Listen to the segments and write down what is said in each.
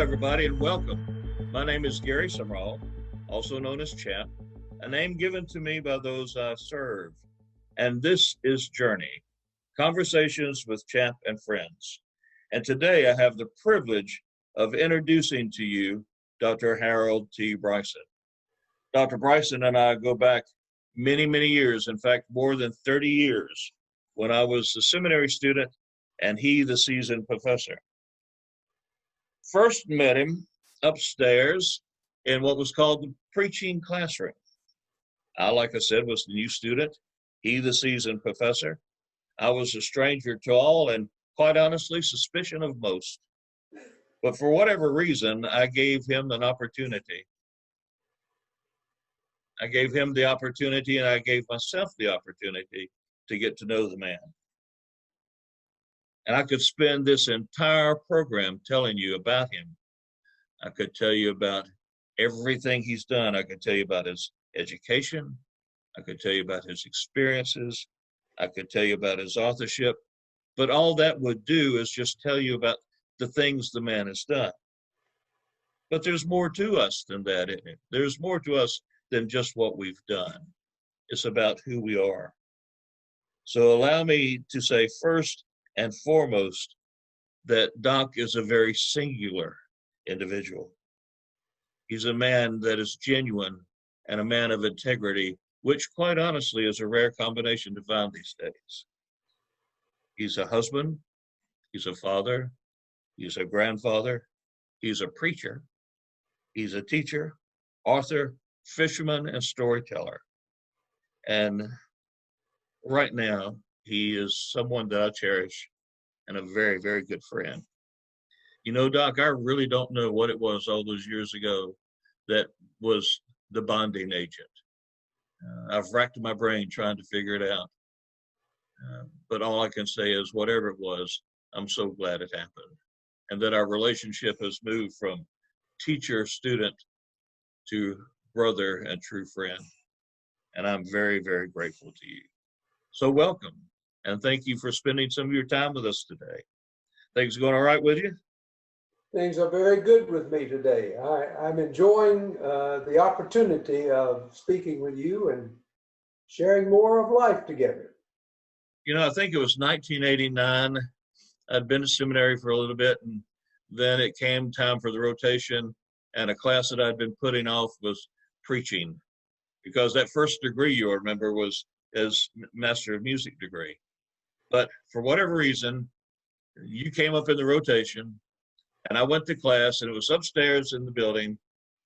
everybody, and welcome. My name is Gary Summerall, also known as Chap, a name given to me by those I serve. And this is Journey, Conversations with Chap and Friends. And today I have the privilege of introducing to you Dr. Harold T. Bryson. Dr. Bryson and I go back many, many years, in fact, more than 30 years, when I was a seminary student and he the seasoned professor. First met him upstairs in what was called the preaching classroom. I, like I said, was the new student, he the seasoned professor. I was a stranger to all and, quite honestly, suspicion of most. But for whatever reason, I gave him an opportunity. I gave him the opportunity, and I gave myself the opportunity to get to know the man. And I could spend this entire program telling you about him. I could tell you about everything he's done. I could tell you about his education. I could tell you about his experiences. I could tell you about his authorship. But all that would do is just tell you about the things the man has done. But there's more to us than that, isn't it? There's more to us than just what we've done. It's about who we are. So allow me to say first and foremost that Doc is a very singular individual. He's a man that is genuine and a man of integrity, which quite honestly is a rare combination to find these days. He's a husband, he's a father, he's a grandfather, he's a preacher, he's a teacher, author, fisherman, and storyteller. And right now, he is someone that I cherish and a very, very good friend. You know, Doc, I really don't know what it was all those years ago that was the bonding agent. I've racked my brain trying to figure it out. But all I can say is whatever it was, I'm so glad it happened. And that our relationship has moved from teacher, student to brother and true friend. And I'm very, very grateful to you. So welcome. And thank you for spending some of your time with us today. Things going all right with you? Things are very good with me today. I'm enjoying the opportunity of speaking with you and sharing more of life together. You know, I think it was 1989. I'd been to seminary for a little bit, and then it came time for the rotation, and a class that I'd been putting off was preaching, because that first degree, you'll remember, was as Master of Music degree. But for whatever reason, you came up in the rotation, and I went to class, and it was upstairs in the building,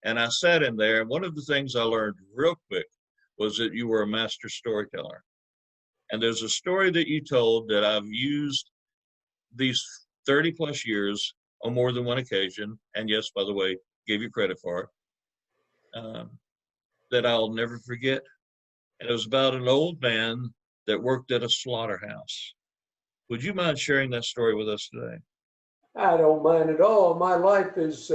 and I sat in there. And one of the things I learned real quick was that you were a master storyteller. And there's a story that you told that I've used these 30 plus years on more than one occasion, and yes, by the way, gave you credit for it, that I'll never forget. And it was about an old man that worked at a slaughterhouse. Would you mind sharing that story with us today? I don't mind at all. My life is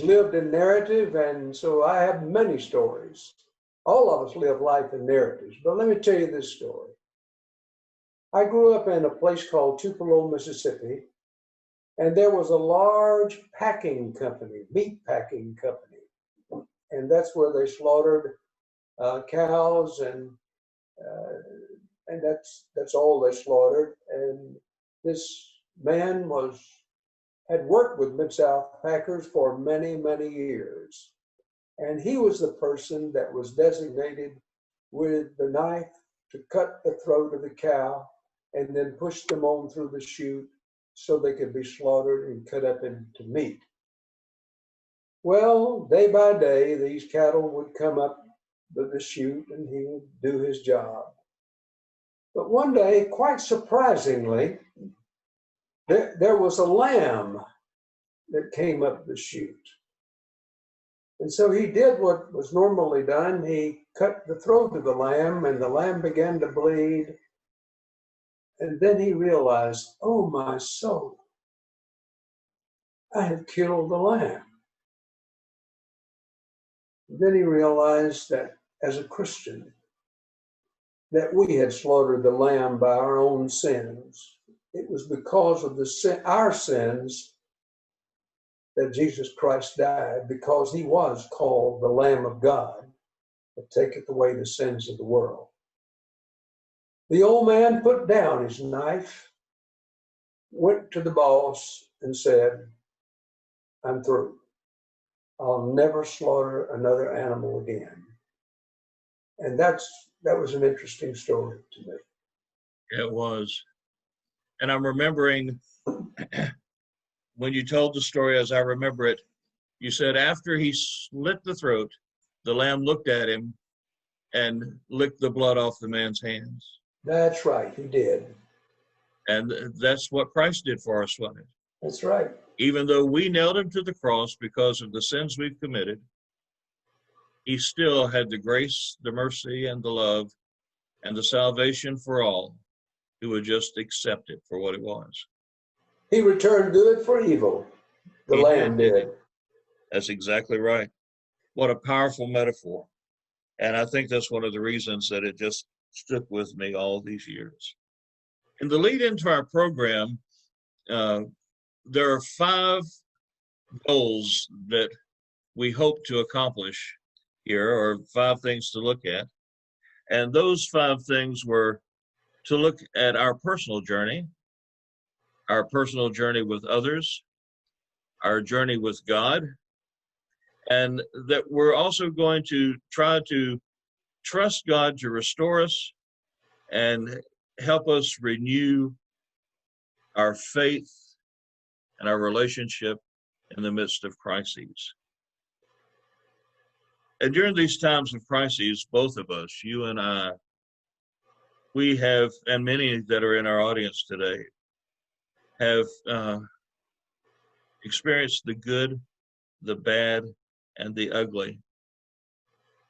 lived in narrative, and so I have many stories. All of us live life in narratives, but let me tell you this story. I grew up in a place called Tupelo, Mississippi, and there was a large packing company, meat packing company, and that's where they slaughtered cows, and that's all they slaughtered. And this man had worked with Mid-South Packers for many, many years. And he was the person that was designated with the knife to cut the throat of the cow and then push them on through the chute so they could be slaughtered and cut up into meat. Well, day by day, these cattle would come up the chute and he would do his job. But one day, quite surprisingly, there was a lamb that came up the chute. And so he did what was normally done. He cut the throat of the lamb, and the lamb began to bleed. And then he realized, oh, my soul, I have killed the lamb. And then he realized that as a Christian, that we had slaughtered the lamb by our own sins. It was because of our sins that Jesus Christ died, because he was called the Lamb of God that taketh away the sins of the world. The old man put down his knife, went to the boss, and said, I'm through. I'll never slaughter another animal again. And that was an interesting story to me. It was. And I'm remembering when you told the story, as I remember it, you said after he slit the throat, the lamb looked at him and licked the blood off the man's hands. That's right, he did. And that's what Christ did for us, wasn't it? That's right. Even though we nailed him to the cross because of the sins we've committed, he still had the grace, the mercy, and the love, and the salvation for all who would just accept it for what it was. He returned good for evil. The Lamb did. That's exactly right. What a powerful metaphor. And I think that's one of the reasons that it just stuck with me all these years. In the lead into our program, there are 5 goals that we hope to accomplish here, or 5 things to look at. And those 5 things were to look at our personal journey with others, our journey with God, and that we're also going to try to trust God to restore us and help us renew our faith and our relationship in the midst of crises. And during these times of crises, both of us, you and I, we have, and many that are in our audience today, have experienced the good, the bad, and the ugly.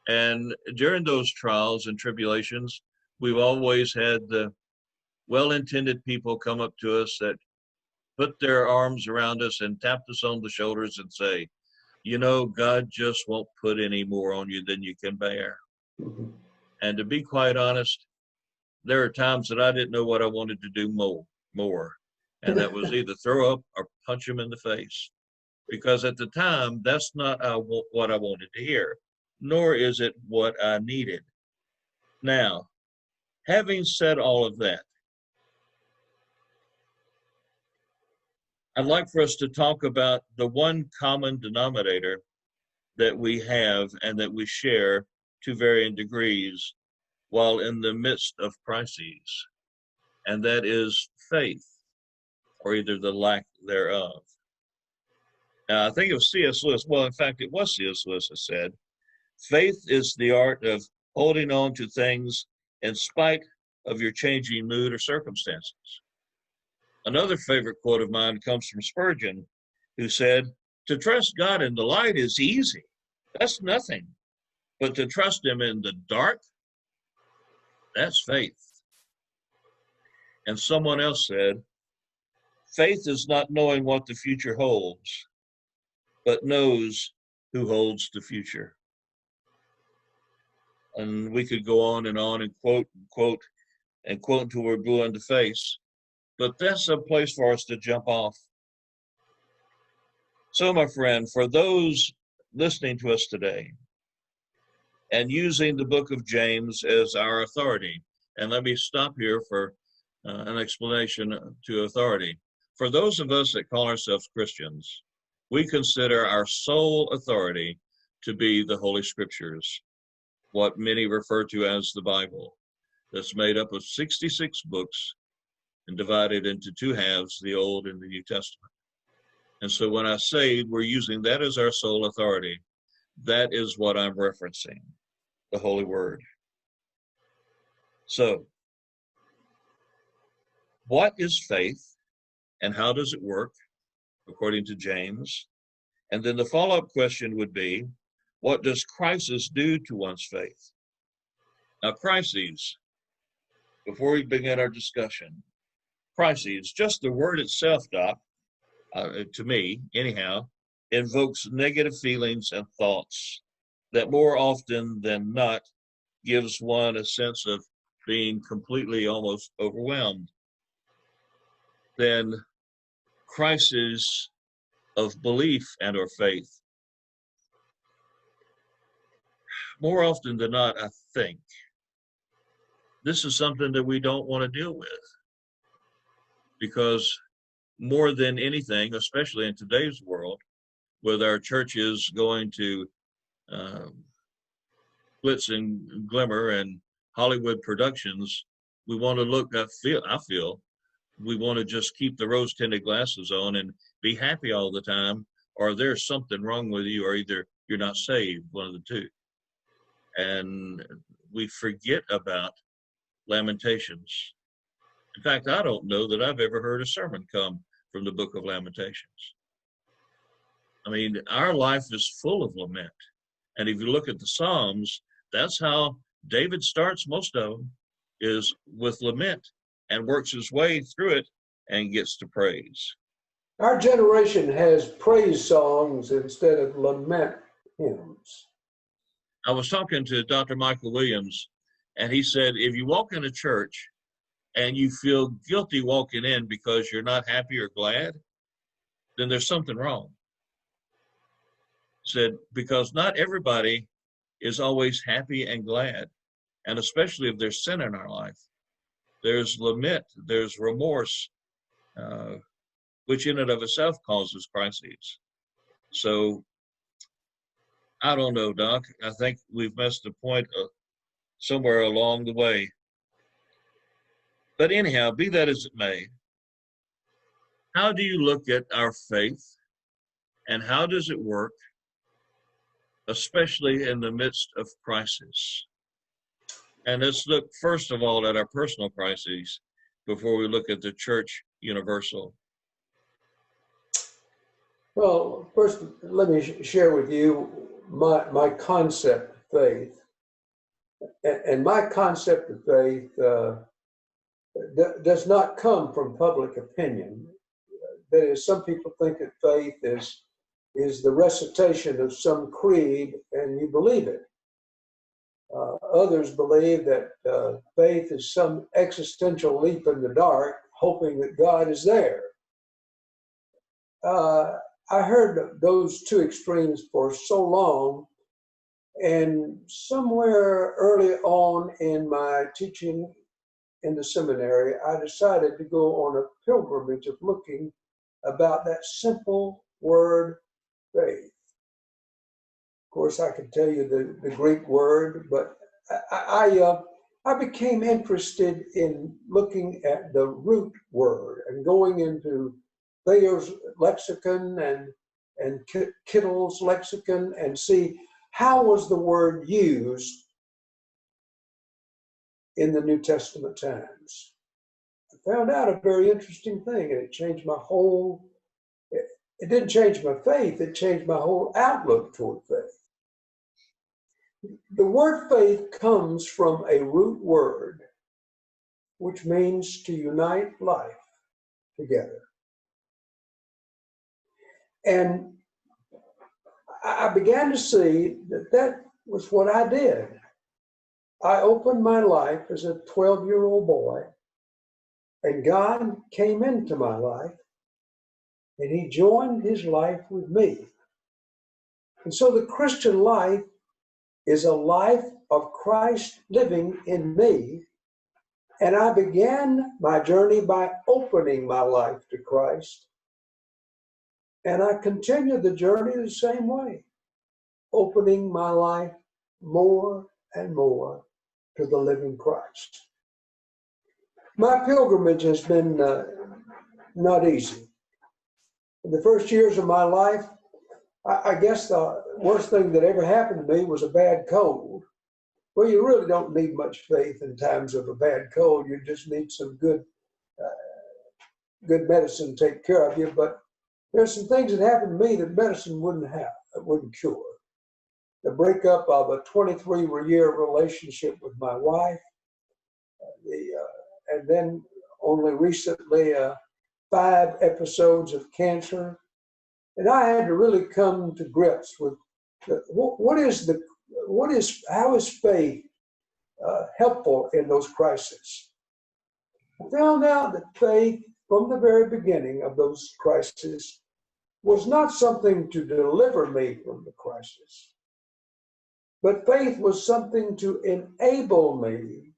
And during those trials and tribulations, we've always had the well-intended people come up to us that put their arms around us and tapped us on the shoulders and say, you know, God just won't put any more on you than you can bear. Mm-hmm. And to be quite honest, there are times that I didn't know what I wanted to do more. And that was either throw up or punch him in the face. Because at the time, that's not what I wanted to hear, nor is it what I needed. Now, having said all of that, I'd like for us to talk about the one common denominator that we have and that we share to varying degrees while in the midst of crises, and that is faith, or either the lack thereof. Now, I think it was C.S. Lewis. Well, in fact, it was C.S. Lewis that said, faith is the art of holding on to things in spite of your changing mood or circumstances. Another favorite quote of mine comes from Spurgeon, who said, to trust God in the light is easy. That's nothing. But to trust him in the dark, that's faith. And someone else said, faith is not knowing what the future holds, but knows who holds the future. And we could go on and quote until we're blue in the face. But that's a place for us to jump off. So, my friend, for those listening to us today and using the book of James as our authority, and let me stop here for an explanation to authority. For those of us that call ourselves Christians, we consider our sole authority to be the Holy Scriptures, what many refer to as the Bible, that's made up of 66 books and divided into 2 halves, the Old and the New Testament. And so when I say we're using that as our sole authority, that is what I'm referencing, the Holy Word. So, what is faith and how does it work, according to James? And then the follow-up question would be, what does crisis do to one's faith? Now, crises, before we begin our discussion, crises, just the word itself, Doc, to me, anyhow, invokes negative feelings and thoughts that more often than not gives one a sense of being completely almost overwhelmed. Then crises of belief and or faith. More often than not, I think this is something that we don't want to deal with, because more than anything, especially in today's world, with our churches going to glitz and glimmer and Hollywood productions, we want to look, I feel we want to just keep the rose tinted glasses on and be happy all the time, or there's something wrong with you, or either you're not saved, one of the two. And we forget about Lamentations. In fact, I don't know that I've ever heard a sermon come from the book of Lamentations. I mean, our life is full of lament. And if you look at the Psalms, that's how David starts most of them, is with lament, and works his way through it and gets to praise. Our generation has praise songs instead of lament hymns. I was talking to Dr. Michael Williams, and he said, if you walk in a church and you feel guilty walking in because you're not happy or glad, then there's something wrong. He said, because not everybody is always happy and glad, and especially if there's sin in our life. There's lament, there's remorse, which in and of itself causes crises. So I don't know, Doc. I think we've missed the point somewhere along the way. But anyhow, be that as it may, how do you look at our faith, and how does it work, especially in the midst of crisis? And let's look first of all at our personal crises before we look at the church universal. Well, first, let me share with you my concept of faith. And my concept of faith does not come from public opinion. That is, some people think that faith is the recitation of some creed and you believe it. Others believe that faith is some existential leap in the dark, hoping that God is there. I heard those two extremes for so long, and somewhere early on in my teaching in the seminary, I decided to go on a pilgrimage of looking about that simple word, faith. Of course, I could tell you the Greek word, but I became interested in looking at the root word and going into Thayer's lexicon and Kittle's lexicon and see how was the word used in the New Testament times. I found out a very interesting thing, and it changed my whole, it didn't change my faith, it changed my whole outlook toward faith. The word faith comes from a root word, which means to unite life together. And I began to see that that was what I did. I opened my life as a 12-year-old boy, and God came into my life, and he joined his life with me. And so the Christian life is a life of Christ living in me. And I began my journey by opening my life to Christ. And I continue the journey the same way, opening my life more and more to the living Christ. My pilgrimage has been not easy. In the first years of my life, I guess the worst thing that ever happened to me was a bad cold. Well, you really don't need much faith in times of a bad cold. You just need some good medicine to take care of you. But there's some things that happened to me that medicine wouldn't cure. The breakup of a 23-year relationship with my wife, and then only recently 5 episodes of cancer. And I had to really come to grips with how is faith helpful in those crises. I found out that faith, from the very beginning of those crises, was not something to deliver me from the crisis, but faith was something to enable me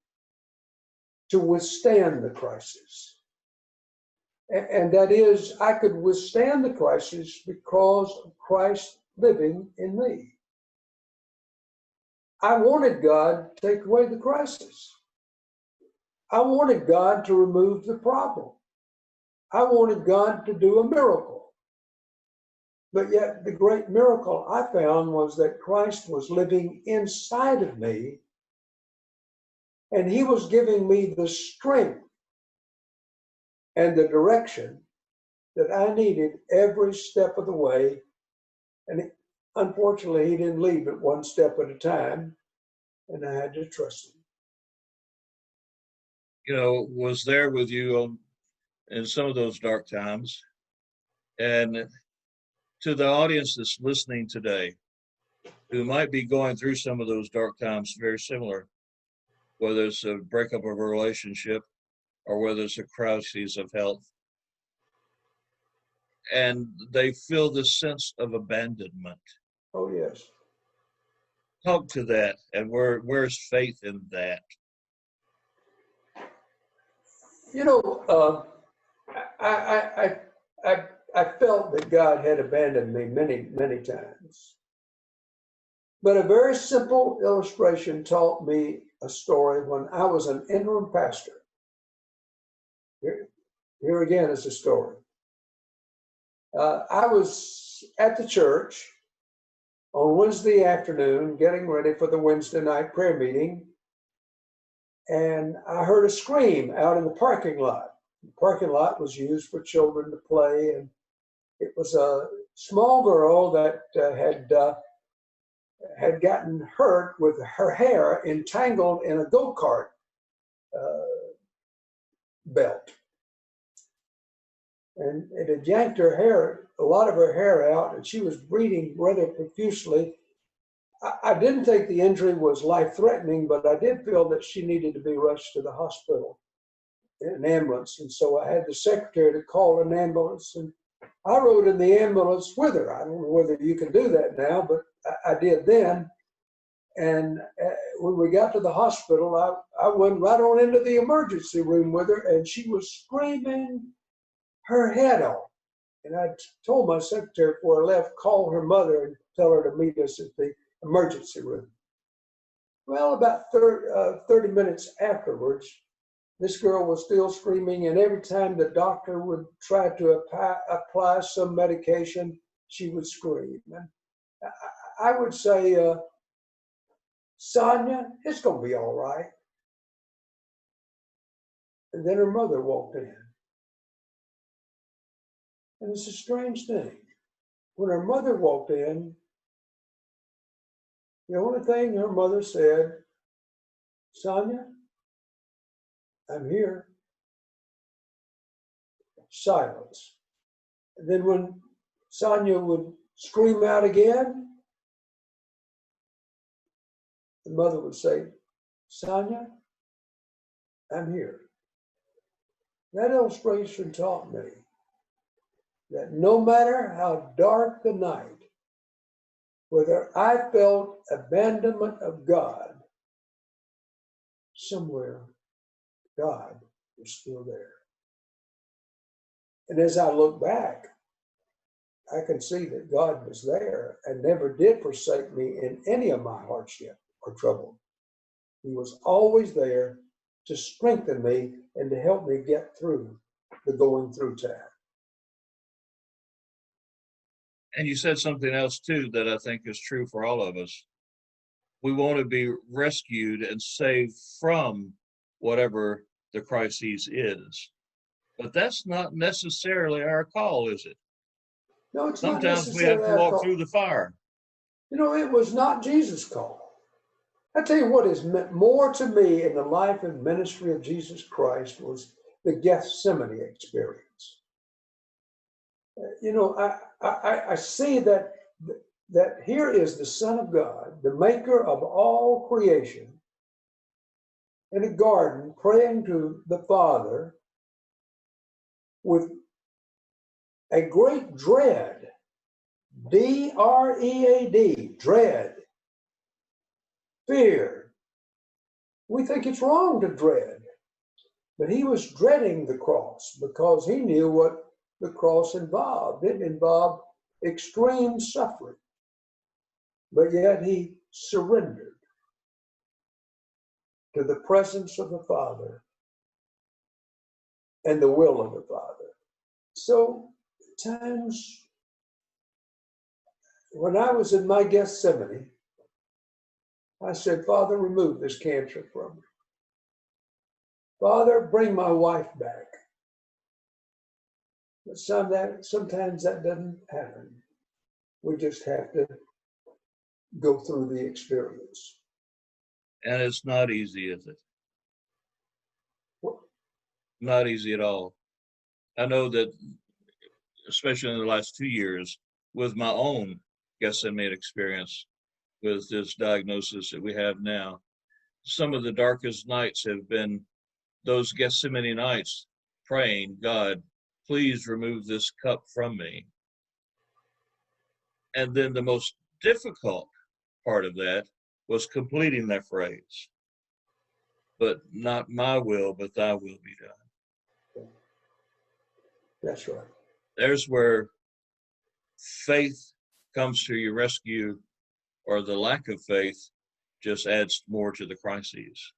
to withstand the crisis. And that is, I could withstand the crisis because of Christ living in me. I wanted God to take away the crisis. I wanted God to remove the problem. I wanted God to do a miracle. But yet the great miracle I found was that Christ was living inside of me, and he was giving me the strength and the direction that I needed every step of the way. And unfortunately, he didn't leave it one step at a time, and I had to trust him. You know, was there with you in some of those dark times. And to the audience that's listening today, who might be going through some of those dark times very similar, whether it's a breakup of a relationship or whether it's a crisis of health, and they feel this sense of abandonment. Oh, yes. Talk to that, and where's faith in that? You know, I felt that God had abandoned me many, many times. But a very simple illustration taught me a story when I was an interim pastor. Here again is a story. I was at the church on Wednesday afternoon getting ready for the Wednesday night prayer meeting, and I heard a scream out in the parking lot. The parking lot was used for children to play, and it was a small girl that had gotten hurt with her hair entangled in a go-kart belt. And it had yanked her hair, a lot of her hair out, and she was bleeding rather profusely. I didn't think the injury was life-threatening, but I did feel that she needed to be rushed to the hospital in an ambulance. And so I had the secretary to call an ambulance, and I rode in the ambulance with her. I don't know whether you can do that now, but I did then. And when we got to the hospital, I went right on into the emergency room with her, and she was screaming her head off. And I told my secretary before I left, call her mother and tell her to meet us at the emergency room. Well, about 30 minutes afterwards, this girl was still screaming, and every time the doctor would try to apply some medication, she would scream. And I would say, Sonia, it's going to be all right. And then her mother walked in. And it's a strange thing. When her mother walked in, the only thing her mother said, Sonia, I'm here. Silence. And then when Sonia would scream out again, the mother would say, Sonia, I'm here. That illustration taught me that no matter how dark the night, whether I felt abandonment of God, somewhere God was still there. And as I look back, I can see that God was there and never did forsake me in any of my hardship or trouble. He was always there to strengthen me and to help me get through the going through time. And you said something else too that I think is true for all of us. We want to be rescued and saved from whatever the crisis is. But that's not necessarily our call, is it? No, it's not Sometimes we have necessarily to our walk call. through the fire. You know, it was not Jesus' call. I tell you what has meant more to me in the life and ministry of Jesus Christ was the Gethsemane experience. You know, I see that here is the Son of God, the maker of all creation, in a garden praying to the Father with a great dread D-R-E-A-D, dread, fear. We think it's wrong to dread, but he was dreading the cross because he knew what the cross involved. It involved extreme suffering, but yet he surrendered to the presence of the Father and the will of the Father. So, times when I was in my Gethsemane, I said, Father, remove this cancer from me. Father, bring my wife back. But sometimes that doesn't happen. We just have to go through the experience. And it's not easy, is it? What? Not easy at all. I know that, especially in the last 2 years, with my own Gethsemane experience with this diagnosis that we have now, some of the darkest nights have been those Gethsemane nights praying, God, please remove this cup from me. And then the most difficult part of that was completing that phrase. But not my will, but thy will be done. That's right. There's where faith comes to your rescue, or the lack of faith just adds more to the crises.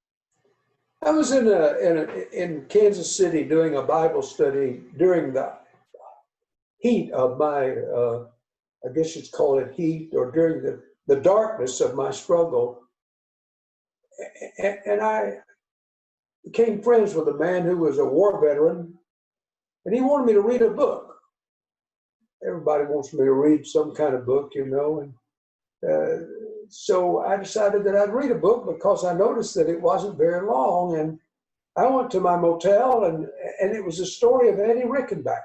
I was in Kansas City doing a Bible study during the heat of my, I guess you'd call it heat, or during the darkness of my struggle. And I became friends with a man who was a war veteran, and he wanted me to read a book. Everybody wants me to read some kind of book, you know, and so I decided that I'd read a book because I noticed that it wasn't very long. And I went to my motel, and it was a story of Eddie Rickenbacker.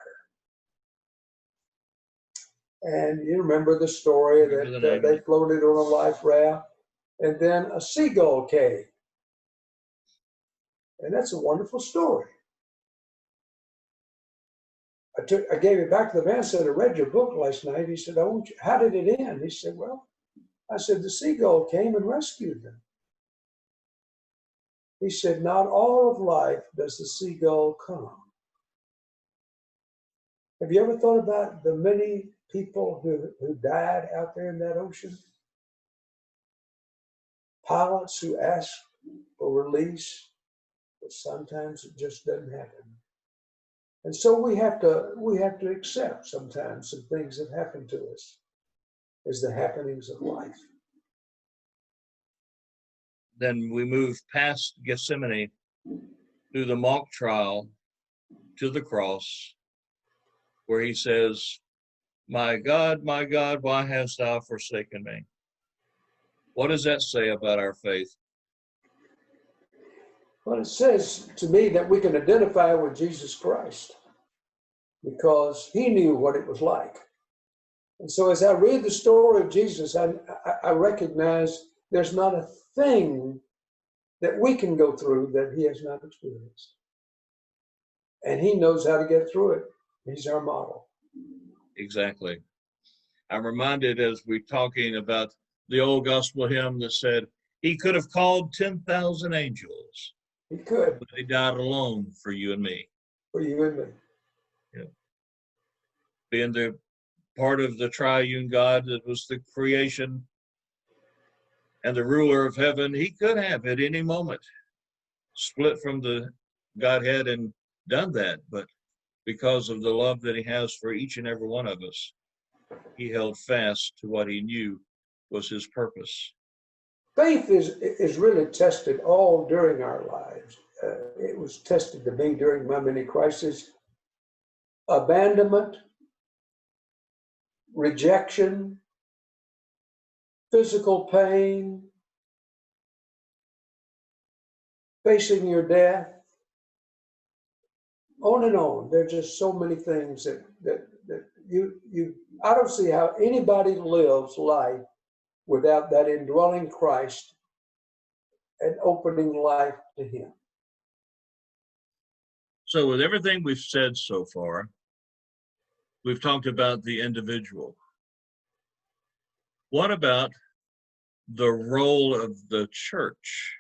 And you remember the story that they floated on a life raft, and then a seagull came. And that's a wonderful story. I gave it back to the man. I said, I read your book last night. He said, oh, how did it end? He said, well, I said, the seagull came and rescued them. He said, not all of life does the seagull come. Have you ever thought about the many people who died out there in that ocean? Pilots who ask for release, but sometimes it just doesn't happen. And so we have to accept sometimes some things that happen to us as the happenings of life. Then we move past Gethsemane through the mock trial to the cross, where he says, my God, why hast thou forsaken me? What does that say about our faith? Well, it says to me that we can identify with Jesus Christ because he knew what it was like. And so as I read the story of Jesus, I recognize there's not a thing that we can go through that he has not experienced. And he knows how to get through it. He's our model. Exactly. I'm reminded as we're talking about the old gospel hymn that said, he could have called 10,000 angels. He could. But he died alone for you and me. For you and me. Yeah. Being the part of the triune God that was the creation and the ruler of heaven, he could have at any moment split from the Godhead and done that. But because of the love that he has for each and every one of us, he held fast to what he knew was his purpose. Faith is really tested all during our lives. It was tested to me during my many crises. Abandonment, rejection, physical pain, facing your death, on and on. There are just so many things that I don't see how anybody lives life without that indwelling Christ and opening life to him. So with everything we've said so far, we've talked about the individual. What about the role of the church?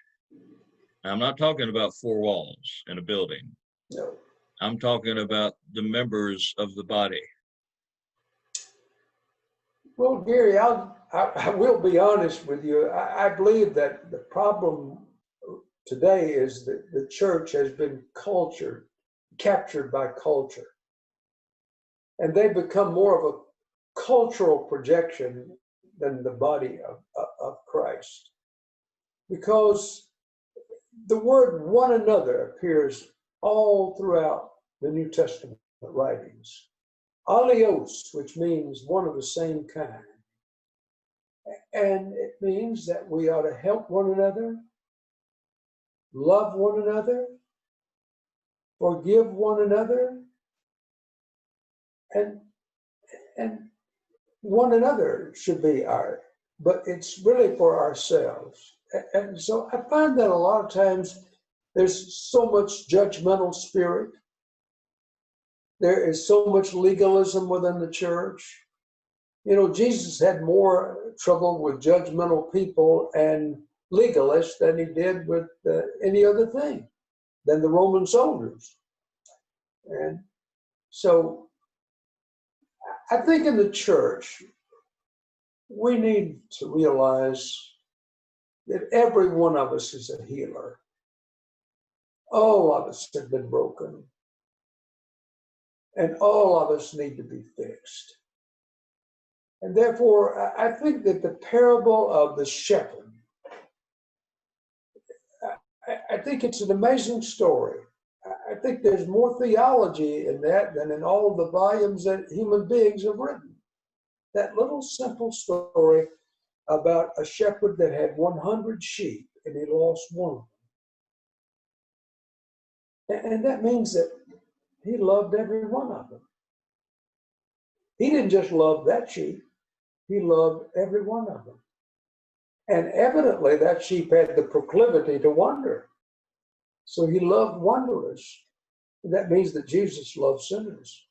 I'm not talking about four walls in a building. No. I'm talking about the members of the body. Well, Gary, I will be honest with you. I believe that the problem today is that the church has been captured by culture. And they become more of a cultural projection than the body of Christ. Because the word one another appears all throughout the New Testament writings. Alios, which means one of the same kind. And it means that we ought to help one another, love one another, forgive one another, and one another should be but it's really for ourselves. And so I find that a lot of times there's so much judgmental spirit. There is so much legalism within the church. You know, Jesus had more trouble with judgmental people and legalists than he did with any other thing, than the Roman soldiers. And so I think in the church, we need to realize that every one of us is a healer. All of us have been broken. And all of us need to be fixed. And therefore, I think that the parable of the shepherd, I think it's an amazing story. I think there's more theology in that than in all the volumes that human beings have written. That little simple story about a shepherd that had 100 sheep and he lost one. And that means that he loved every one of them. He didn't just love that sheep, he loved every one of them. And evidently that sheep had the proclivity to wander. So he loved wanderers. That means that Jesus loved sinners.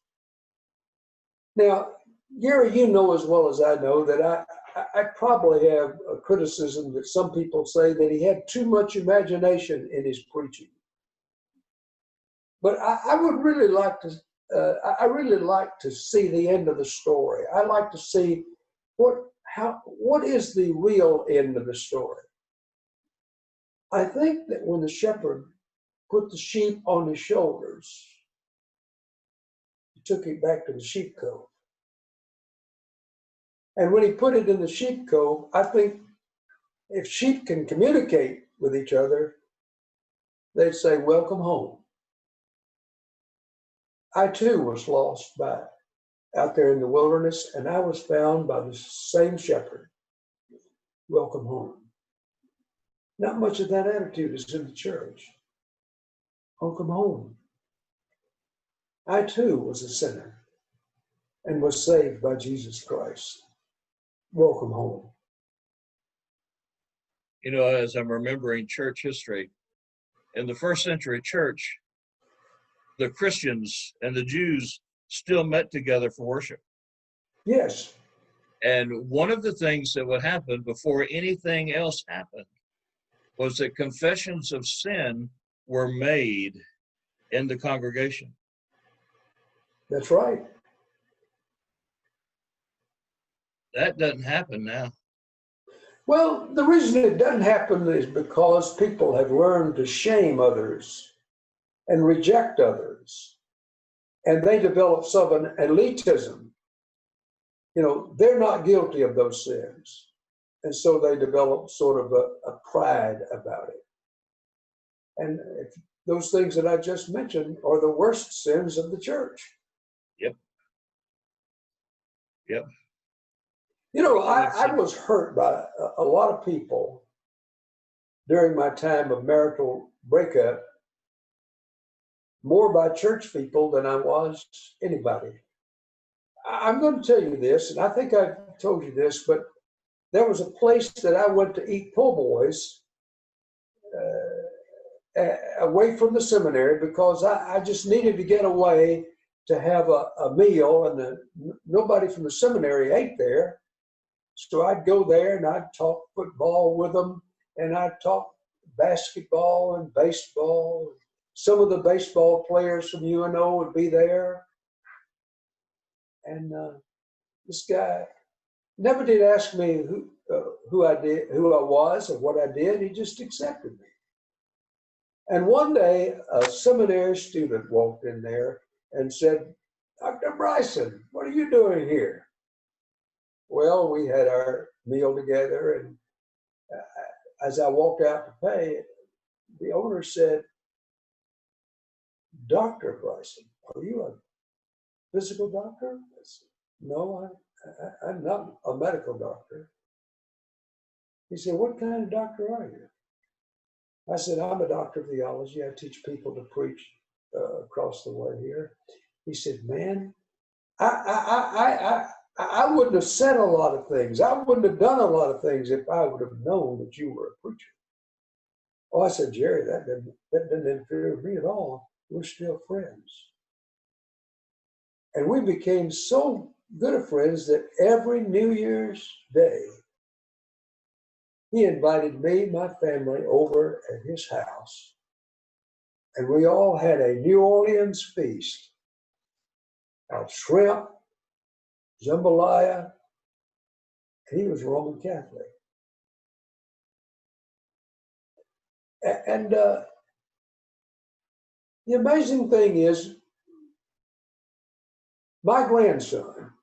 Now, Gary, you know as well as I know that I probably have a criticism that some people say that he had too much imagination in his preaching. But I would really like to, I really like to see the end of the story. I like to see what is the real end of the story. I think that when the shepherd put the sheep on his shoulders, he took it back to the sheep cote. And when he put it in the sheep cote, I think if sheep can communicate with each other, they'd say, "Welcome home." I too was lost out there in the wilderness, and I was found by the same shepherd. Welcome home. Not much of that attitude is in the church. Welcome home. I too was a sinner and was saved by Jesus Christ. Welcome home. You know, as I'm remembering church history, in the first century church, the Christians and the Jews still met together for worship. Yes. And one of the things that would happen before anything else happened was that confessions of sin were made in the congregation. That's right. That doesn't happen now. Well, the reason it doesn't happen is because people have learned to shame others and reject others. And they develop some an elitism. You know, they're not guilty of those sins. And so they develop sort of a pride about it. And those things that I just mentioned are the worst sins of the church. Yep. You know, I was hurt by a lot of people during my time of marital breakup, more by church people than I was anybody. I'm going to tell you this, and I think I've told you this, but there was a place that I went to eat po' boys away from the seminary because I just needed to get away to have a meal, and nobody from the seminary ate there. So I'd go there and I'd talk football with them, and I'd talk basketball and baseball. Some of the baseball players from UNO would be there. And this guy never did ask me who I was or what I did. He just accepted me. And one day, a seminary student walked in there and said, "Dr. Bryson, what are you doing here?" Well, we had our meal together, and as I walked out to pay, the owner said, "Dr. Bryson, are you a physical doctor?" I said, "No, I'm not a medical doctor." He said, "What kind of doctor are you?" I said, "I'm a doctor of theology. I teach people to preach across the way here." He said, "Man, I wouldn't have said a lot of things. I wouldn't have done a lot of things if I would have known that you were a preacher." Oh, I said, "Jerry, that didn't interfere with me at all. We're still friends." And we became so good of friends that every New Year's Day, he invited me and my family over at his house. And we all had a New Orleans feast of shrimp, jambalaya, and he was Roman Catholic. And the amazing thing is, my grandson,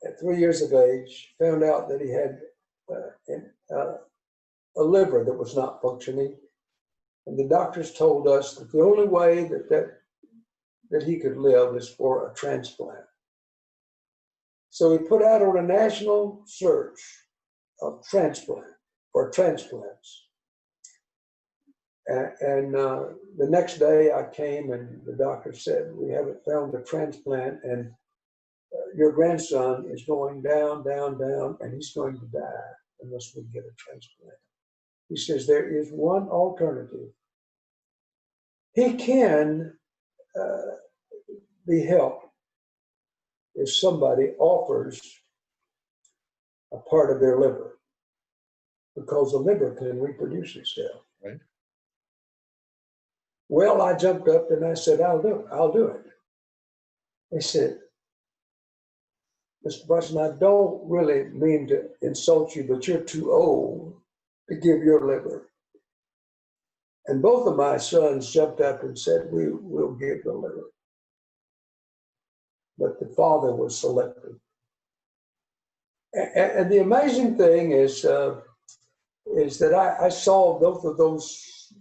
at 3 years of age, found out that he had a liver that was not functioning. And the doctors told us that the only way that he could live is for a transplant. So we put out on a national search of transplants. And the next day I came and the doctor said, "We haven't found a transplant, and your grandson is going down, down, down, and he's going to die unless we get a transplant." He says, "There is one alternative. He can be helped if somebody offers a part of their liver, because the liver can reproduce itself." Right. Well, I jumped up and I said, "I'll do it." They said, "Mr. Bryson, I don't really mean to insult you, but you're too old to give your liver." And both of my sons jumped up and said, "We will give the liver." But the father was selected. And the amazing thing is that I saw both of those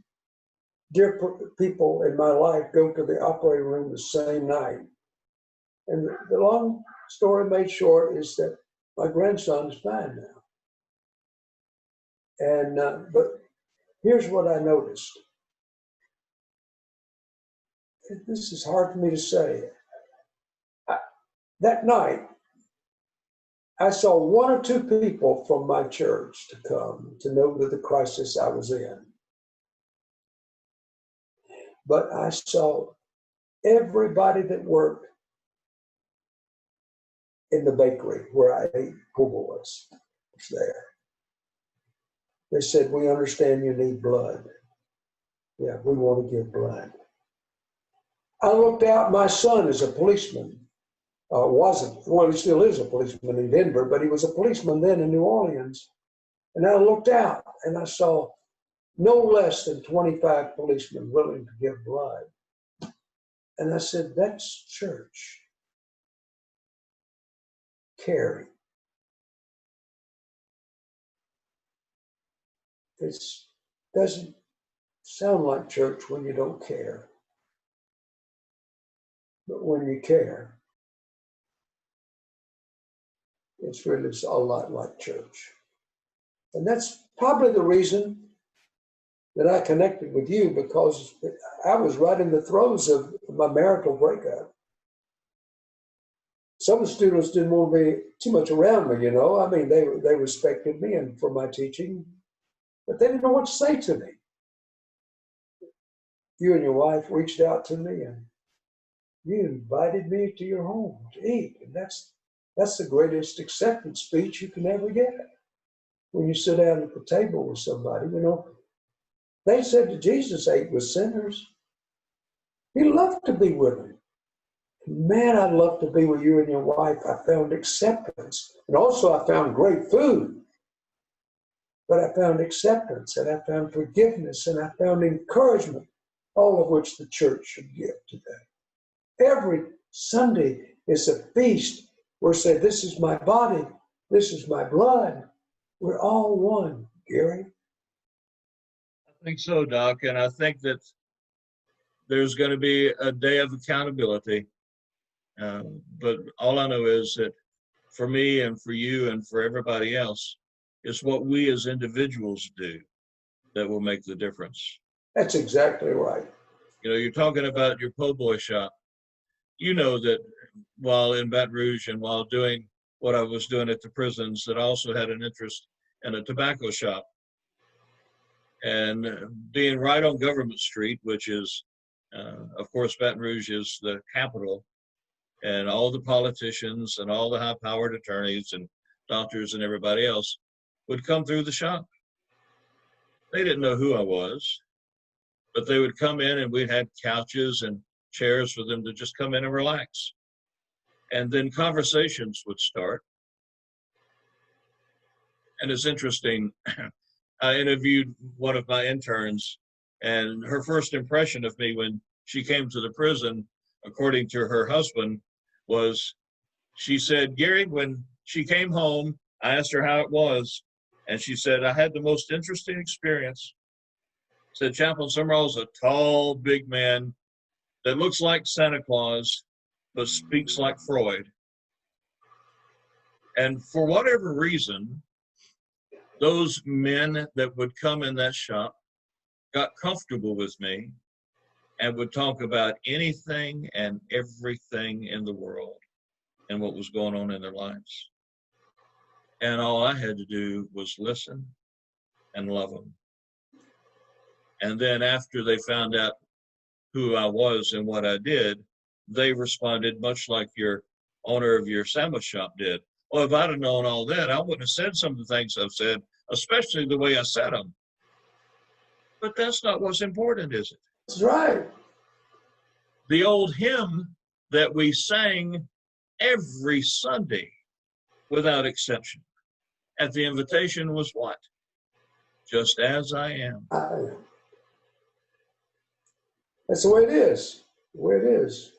dear people in my life go to the operating room the same night. And the long story made short is that my grandson is fine now. And but here's what I noticed. This is hard for me to say. That night, I saw one or two people from my church to come to know that the crisis I was in. But I saw everybody that worked in the bakery where I ate po' boys was there. They said, "We understand you need blood. Yeah, we want to give blood." I looked out, my son is a policeman. Well, he still is a policeman in Denver, but he was a policeman then in New Orleans. And I looked out and I saw no less than 25 policemen willing to give blood. And I said, "That's church. Caring." It doesn't sound like church when you don't care. But when you care, it's really a lot like church. And that's probably the reason that I connected with you, because I was right in the throes of my marital breakup. Some of the students didn't want me too much around me, I mean, they respected me and for my teaching, but they didn't know what to say to me. You and your wife reached out to me and you invited me to your home to eat. And that's That's the greatest acceptance speech you can ever get. When you sit down at the table with somebody, they said that Jesus ate with sinners. He loved to be with them. Man, I'd love to be with you and your wife. I found acceptance. And also I found great food. But I found acceptance, and I found forgiveness, and I found encouragement, all of which the church should give today. Every Sunday is a feast where we say, this is my body, this is my blood. We're all one, Gary. I think so, Doc. And I think that there's going to be a day of accountability. But all I know is that for me and for you and for everybody else, it's what we as individuals do that will make the difference. That's exactly right. You're talking about your po' boy shop. You know that while in Baton Rouge and while doing what I was doing at the prisons, that I also had an interest in a tobacco shop. And being right on Government Street, which is, of course, Baton Rouge is the capital, and all the politicians and all the high-powered attorneys and doctors and everybody else would come through the shop. They didn't know who I was, but they would come in and we'd have couches and chairs for them to just come in and relax. And then conversations would start. And it's interesting, I interviewed one of my interns, and her first impression of me when she came to the prison, according to her husband, was she said, Gary, when she came home, I asked her how it was, and she said, I had the most interesting experience. Said Chaplain Summerall's a tall, big man that looks like Santa Claus, but speaks like Freud. And for whatever reason, those men that would come in that shop got comfortable with me and would talk about anything and everything in the world and what was going on in their lives. And all I had to do was listen and love them. And then after they found out who I was and what I did, they responded much like your owner of your sandwich shop did. Well, if I'd have known all that, I wouldn't have said some of the things I've said, especially the way I said them. But that's not what's important, is it? That's right. The old hymn that we sang every Sunday, without exception, at the invitation was what? Just as I am. That's the way it is. The way it is.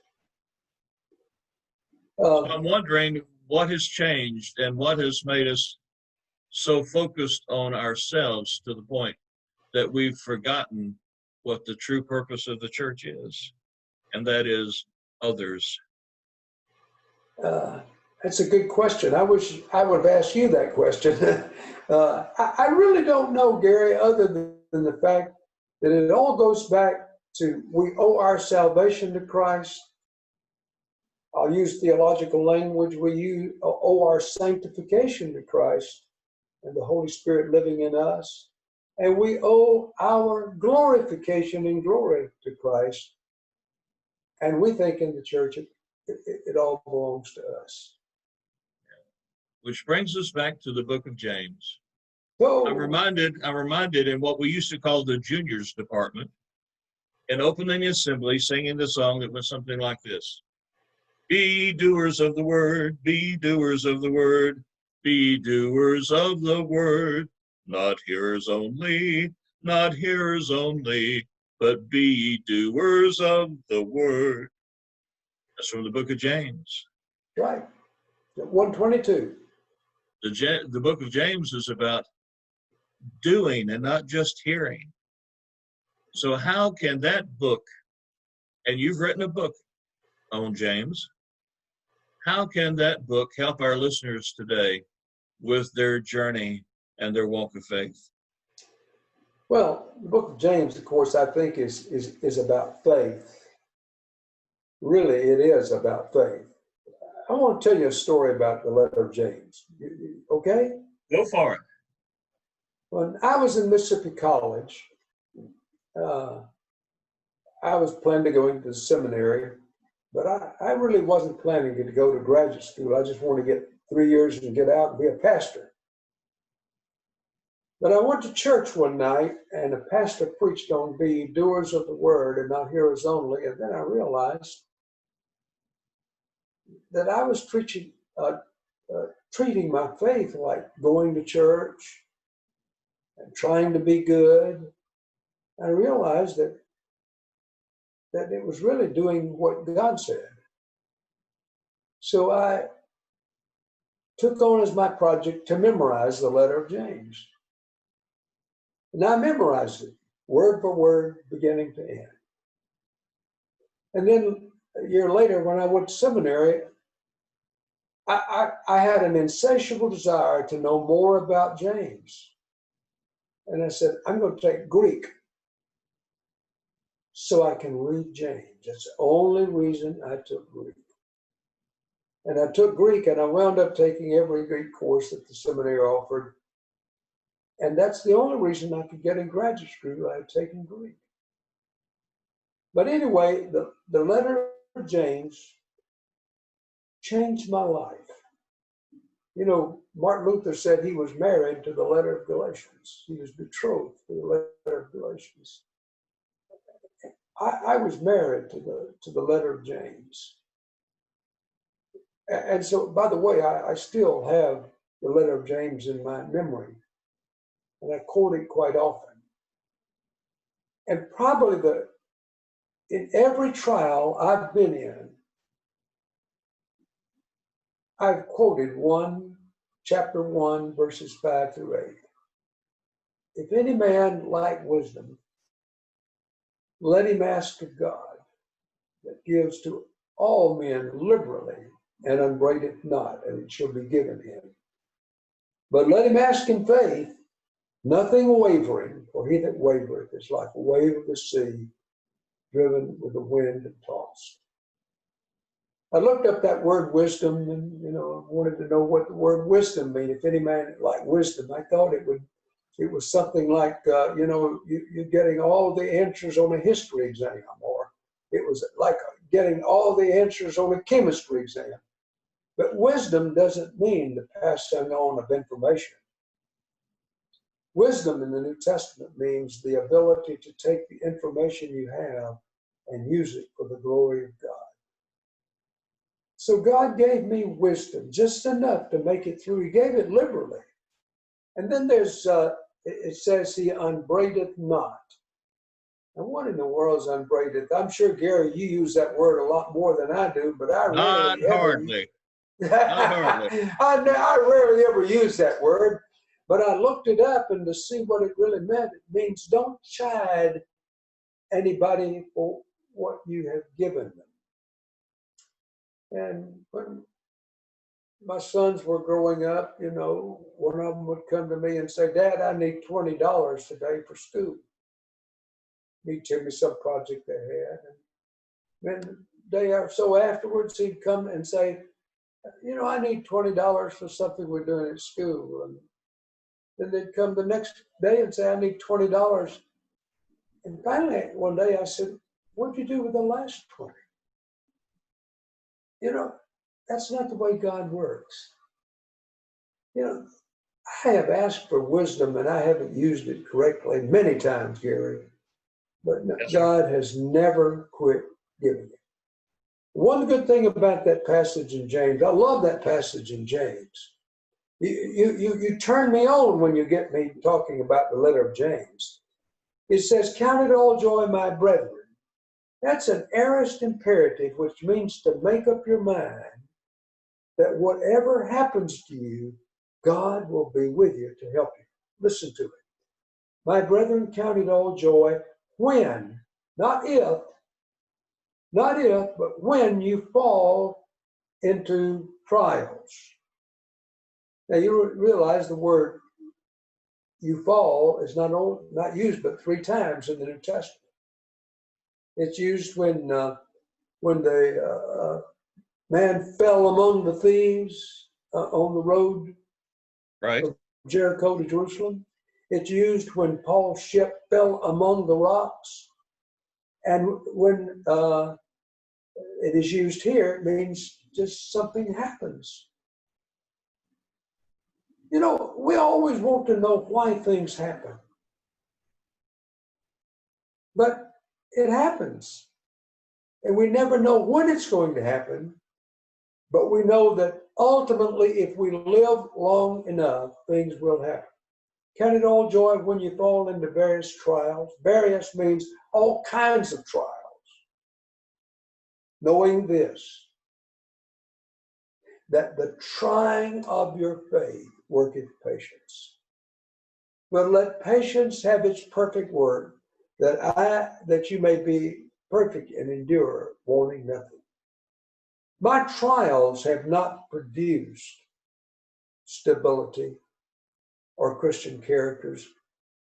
So I'm wondering what has changed and what has made us so focused on ourselves to the point that we've forgotten what the true purpose of the church is, and that is others. That's a good question. I wish I would have asked you that question. I really don't know, Gary, other than the fact that it all goes back to we owe our salvation to Christ. I'll use theological language. We owe our sanctification to Christ and the Holy Spirit living in us. And we owe our glorification and glory to Christ. And we think in the church it all belongs to us. Which brings us back to the book of James. So, I'm reminded in what we used to call the juniors department, in opening assembly, singing the song that went something like this. Be doers of the word, be doers of the word, be doers of the word, not hearers only, not hearers only, but be doers of the word. That's from the book of James. right. 122. The book of James is about doing and not just hearing. So how can that book, and you've written a book on James, how can that book help our listeners today with their journey and their walk of faith? Well, the book of James, of course, I think is about faith. Really, it is about faith. I want to tell you a story about the letter of James. Okay? Go for it. When I was in Mississippi College, I was planning to go into the seminary, But I really wasn't planning to go to graduate school. I just wanted to get 3 years and get out and be a pastor. But I went to church one night, and the pastor preached on be doers of the word and not hearers only. And then I realized that I was treating my faith like going to church and trying to be good. I realized that it was really doing what God said. So I took on as my project to memorize the letter of James. And I memorized it, word for word, beginning to end. And then a year later, when I went to seminary, I had an insatiable desire to know more about James. And I said, I'm going to take Greek so I can read James. That's the only reason I took Greek. And I took Greek, and I wound up taking every Greek course that the seminary offered. And that's the only reason I could get in graduate school. I had taken Greek. But anyway, the letter of James changed my life. You know, Martin Luther said he was married to the letter of Galatians. He was betrothed to the letter of Galatians. I was married to the letter of James. And so, by the way, I still have the letter of James in my memory. And I quote it quite often. And probably in every trial I've been in, I've quoted chapter 1, verses 5 through 8. If any man lack wisdom, let him ask of God, that gives to all men liberally and upbraideth not, and it shall be given him. But let him ask in faith, nothing wavering, for he that wavereth is like a wave of the sea, driven with the wind and tossed. I looked up that word wisdom, and wanted to know what the word wisdom meant. If any man like wisdom, I thought it was something like you're getting all the answers on a history exam, or it was like getting all the answers on a chemistry exam. But wisdom doesn't mean the passing on of information. Wisdom in the New Testament means the ability to take the information you have and use it for the glory of God. So God gave me wisdom, just enough to make it through. He gave it liberally. And then it says he upbraideth not. And what in the world is upbraideth? I'm sure, Gary, you use that word a lot more than I do, but I Not rarely hardly. Not hardly. I rarely ever use that word. But I looked it up, and to see what it really meant, it means don't chide anybody for what you have given them. And when my sons were growing up, one of them would come to me and say, Dad, I need $20 today for school. He'd tell me some project they had. And then a day or so afterwards, he'd come and say, I need $20 for something we're doing at school. And then they'd come the next day and say, I need $20. And finally, one day I said, what'd you do with the last 20? That's not the way God works. I have asked for wisdom, and I haven't used it correctly many times, Gary. But yes, God has never quit giving it. One good thing about that passage in James, I love that passage in James. You turn me on when you get me talking about the letter of James. It says, count it all joy, my brethren. That's an aorist imperative, which means to make up your mind that whatever happens to you, God will be with you to help you. Listen to it. My brethren, count it all joy when, not if, but when you fall into trials. Now you realize the word you fall is not used but 3 times in the New Testament. It's used when the man fell among the thieves on the road from Jericho to Jerusalem. It's used when Paul's ship fell among the rocks. And when it is used here, it means just something happens. You know, we always want to know why things happen. But it happens. And we never know when it's going to happen. But we know that ultimately, if we live long enough, things will happen. Count it all joy when you fall into various trials. Various means all kinds of trials. Knowing this, that the trying of your faith worketh patience. But let patience have its perfect work, that you may be perfect and endure, wanting nothing. My trials have not produced stability or Christian characters.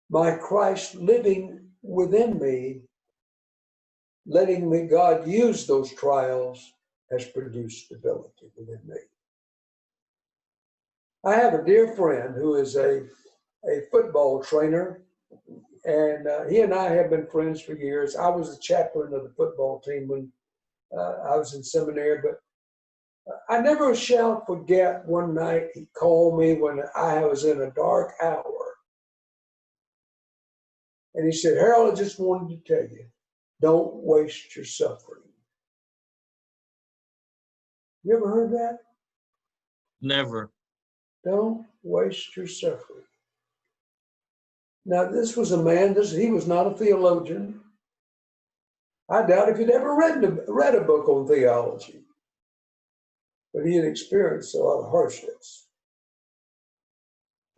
My Christ living within me, letting me God use those trials, has produced stability within me. I have a dear friend who is a football trainer, and he and I have been friends for years. I was the chaplain of the football team when I was in seminary, but I never shall forget one night he called me when I was in a dark hour. And he said, Harold, I just wanted to tell you, don't waste your suffering. You ever heard that? Never. Don't waste your suffering. Now, this was a man, he was not a theologian. I doubt if he'd ever read a book on theology. But he had experienced a lot of hardships.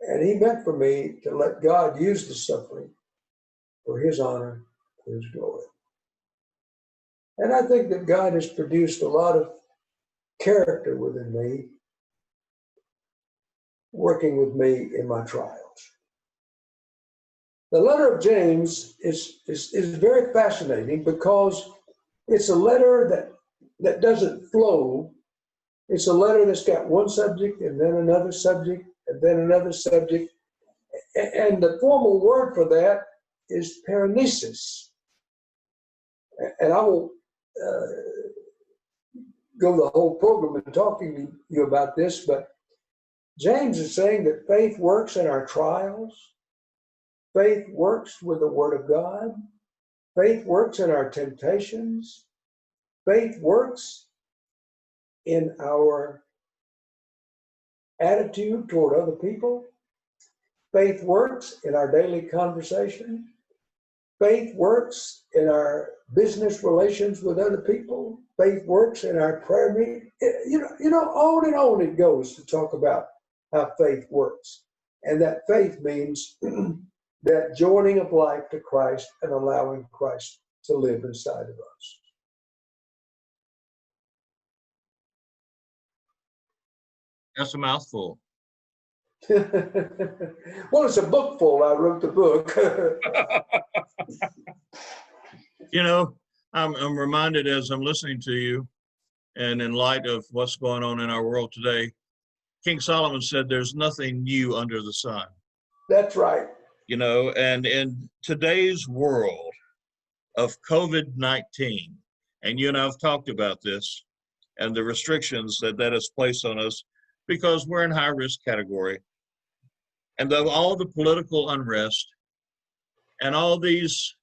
And he meant for me to let God use the suffering for his honor, for his glory. And I think that God has produced a lot of character within me, working with me in my trials. The letter of James is very fascinating because it's a letter that doesn't flow. It's a letter that's got one subject and then another subject and then another subject. And the formal word for that is paranesis. And I won't go the whole program in talking to you about this, but James is saying that faith works in our trials. Faith works with the Word of God. Faith works in our temptations. Faith works in our attitude toward other people. Faith works in our daily conversation. Faith works in our business relations with other people. Faith works in our prayer meeting. On and on it goes to talk about how faith works. And that faith means that joining of life to Christ and allowing Christ to live inside of us. That's a mouthful. Well, it's a book full. I wrote the book. I'm reminded as I'm listening to you, and in light of what's going on in our world today, King Solomon said there's nothing new under the sun. That's right. And in today's world of COVID-19, and you and I have talked about this and the restrictions that has placed on us because we're in high risk category. And though all the political unrest and all these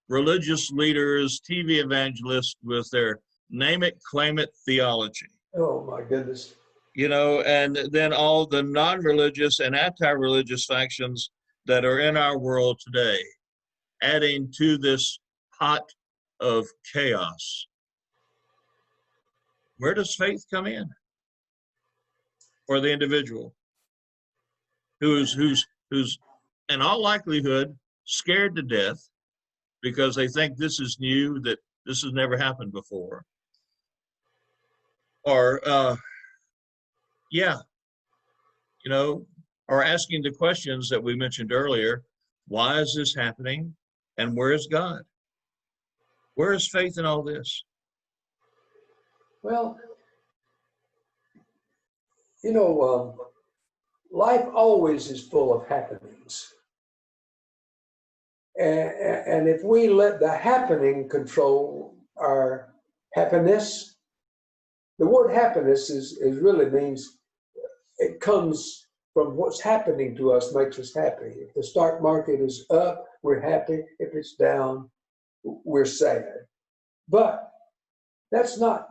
religious leaders, TV evangelists with their name it, claim it theology. Oh my goodness. And then all the non-religious and anti-religious factions that are in our world today, adding to this pot of chaos. Where does faith come in for the individual who's in all likelihood scared to death because they think this is new, that this has never happened before? Or or asking the questions that we mentioned earlier. Why is this happening? And where is God? Where is faith in all this? Well, life always is full of happenings. And if we let the happening control our happiness. The word happiness is really means it comes from what's happening to us makes us happy. If the stock market is up, we're happy. If it's down, we're sad. But that's not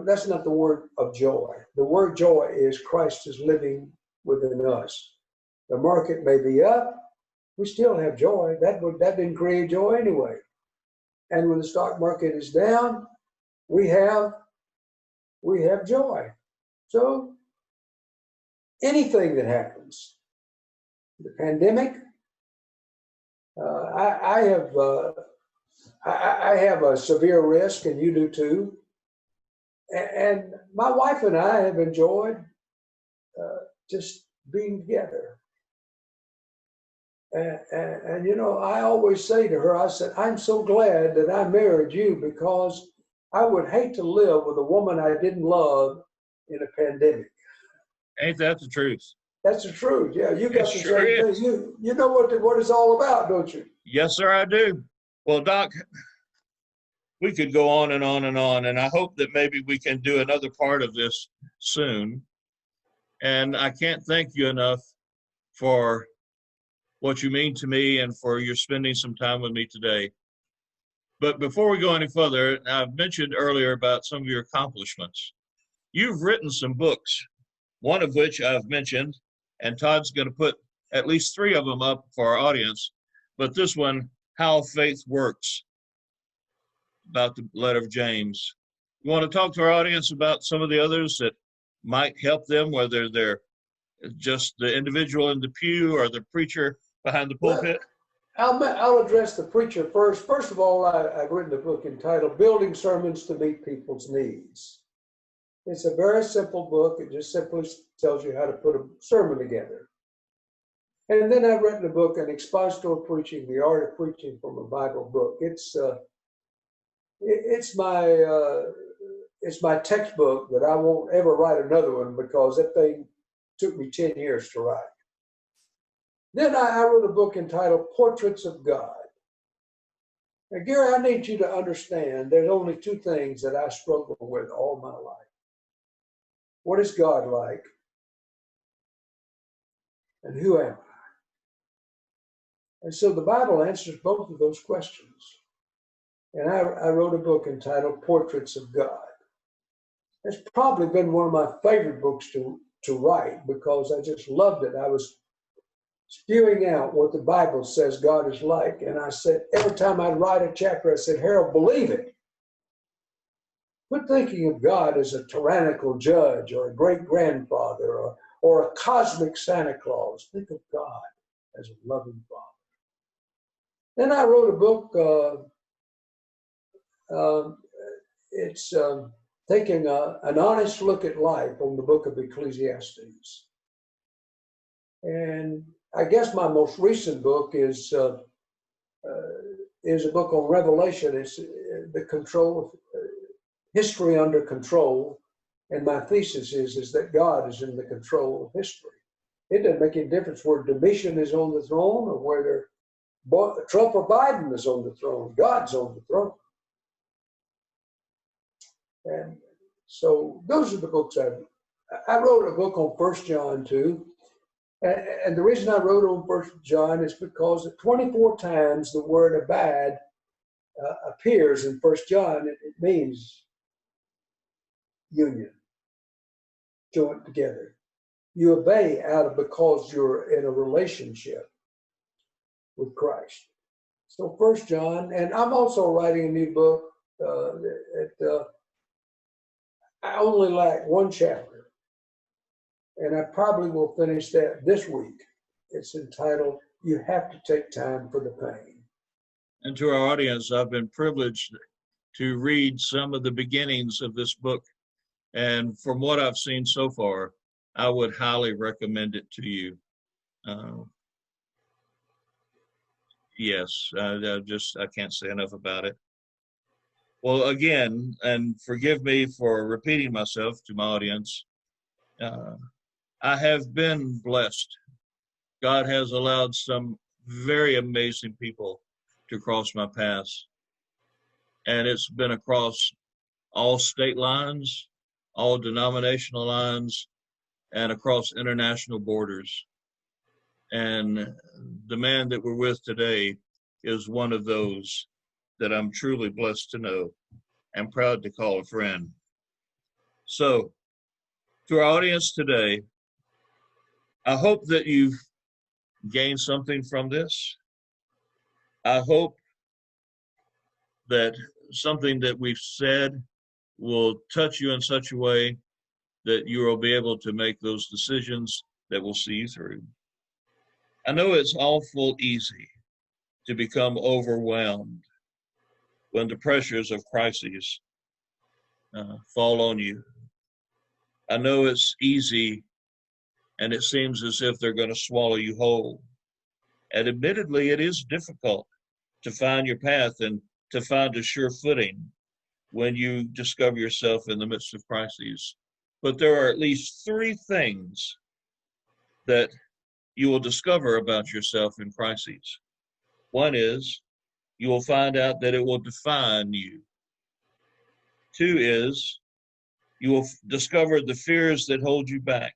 that's not the word of joy. The word joy is Christ is living within us. The market may be up, we still have joy. That didn't create joy anyway. And when the stock market is down, we have joy. So anything that happens, the pandemic, I have a severe risk, and you do too. And my wife and I have enjoyed just being together. And I always say to her, I said, I'm so glad that I married you, because I would hate to live with a woman I didn't love in a pandemic. Ain't that the truth? That's the truth. Yeah, you got It the sure same is. thing. You know what it's all about, don't you? Yes, sir, I do. Well, Doc, we could go on and on and on, and I hope that maybe we can do another part of this soon. And I can't thank you enough for what you mean to me and for your spending some time with me today. But before we go any further, I've mentioned earlier about some of your accomplishments. You've written some books, one of which I've mentioned, and Todd's going to put at least 3 of them up for our audience. But this one, How Faith Works, about the letter of James. You want to talk to our audience about some of the others that might help them, whether they're just the individual in the pew or the preacher behind the pulpit? Well, I'll address the preacher first. First of all, I've written a book entitled Building Sermons to Meet People's Needs. It's a very simple book. It just simply tells you how to put a sermon together. And then I've written a book, An Expository Preaching, The Art of Preaching from a Bible Book. It's my textbook, but I won't ever write another one, because that thing took me 10 years to write. Then I wrote a book entitled Portraits of God. Now, Gary, I need you to understand there's only 2 things that I struggle with all my life. What is God like? And who am I? And so the Bible answers both of those questions. And I wrote a book entitled Portraits of God. It's probably been one of my favorite books to write, because I just loved it. I was spewing out what the Bible says God is like. And I said, every time I'd write a chapter, I said, Harold, believe it. Quit thinking of God as a tyrannical judge or a great-grandfather or a cosmic Santa Claus. Think of God as a loving Father. Then I wrote a book, it's taking an honest look at life on the book of Ecclesiastes. And I guess my most recent book is a book on Revelation. It's the control of history under control. And my thesis is that God is in the control of history. It doesn't make any difference where Domitian is on the throne or whether Trump or Biden is on the throne. God's on the throne. And so those are the books I wrote a book on 1 John too. And the reason I wrote on 1 John is because 24 times the word abide appears in 1 John. It means union, joint together. You obey because you're in a relationship with Christ. So 1 John, and I'm also writing a new book. I only lack 1 chapter, and I probably will finish that this week. It's entitled, You Have to Take Time for the Pain. And to our audience, I've been privileged to read some of the beginnings of this book. And from what I've seen so far, I would highly recommend it to you. Yes, I can't say enough about it. Well, again, and forgive me for repeating myself to my audience, I have been blessed. God has allowed some very amazing people to cross my path. And it's been across all state lines, all denominational lines, and across international borders. And the man that we're with today is one of those that I'm truly blessed to know and proud to call a friend. So, to our audience today, I hope that you've gained something from this. I hope that something that we've said will touch you in such a way that you will be able to make those decisions that will see you through. I know it's awful easy to become overwhelmed when the pressures of crises fall on you. I know it's easy and it seems as if they're going to swallow you whole. And admittedly, it is difficult to find your path and to find a sure footing when you discover yourself in the midst of crises. But there are at least three things that you will discover about yourself in crises. One is you will find out that it will define you. Two is you will discover the fears that hold you back.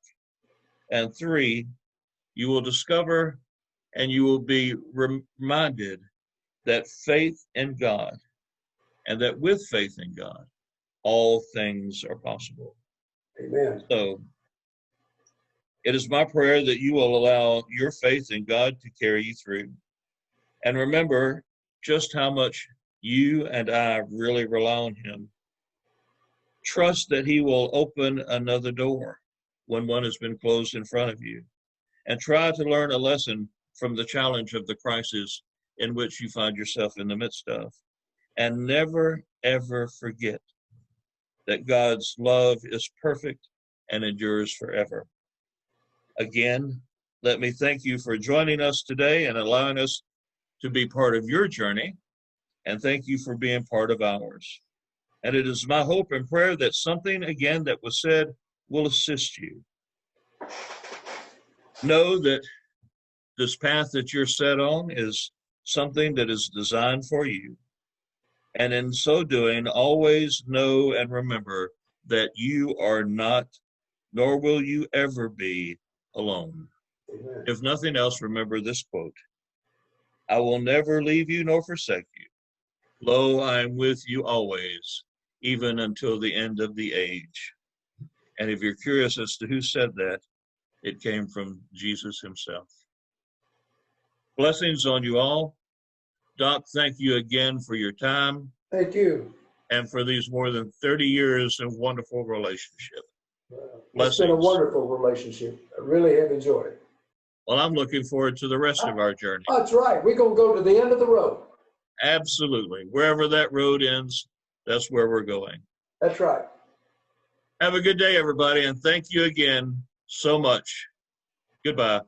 And three, you will discover and you will be reminded that faith in God, and that with faith in God, all things are possible. Amen. So it is my prayer that you will allow your faith in God to carry you through. And remember just how much you and I really rely on him. Trust that he will open another door when one has been closed in front of you. And try to learn a lesson from the challenge of the crisis in which you find yourself in the midst of. And never, ever forget that God's love is perfect and endures forever. Again, let me thank you for joining us today and allowing us to be part of your journey. And thank you for being part of ours. And it is my hope and prayer that something, again, that was said will assist you. Know that this path that you're set on is something that is designed for you. And in so doing, always know and remember that you are not, nor will you ever be, alone. Amen. If nothing else, remember this quote: I will never leave you nor forsake you. Lo, I am with you always, even until the end of the age. And if you're curious as to who said that, it came from Jesus himself. Blessings on you all. Doc, thank you again for your time. Thank you. And for these more than 30 years of wonderful relationship. It's been a wonderful relationship. I really have enjoyed it. Well, I'm looking forward to the rest of our journey. That's right. We're going to go to the end of the road. Absolutely. Wherever that road ends, that's where we're going. That's right. Have a good day, everybody, and thank you again so much. Goodbye.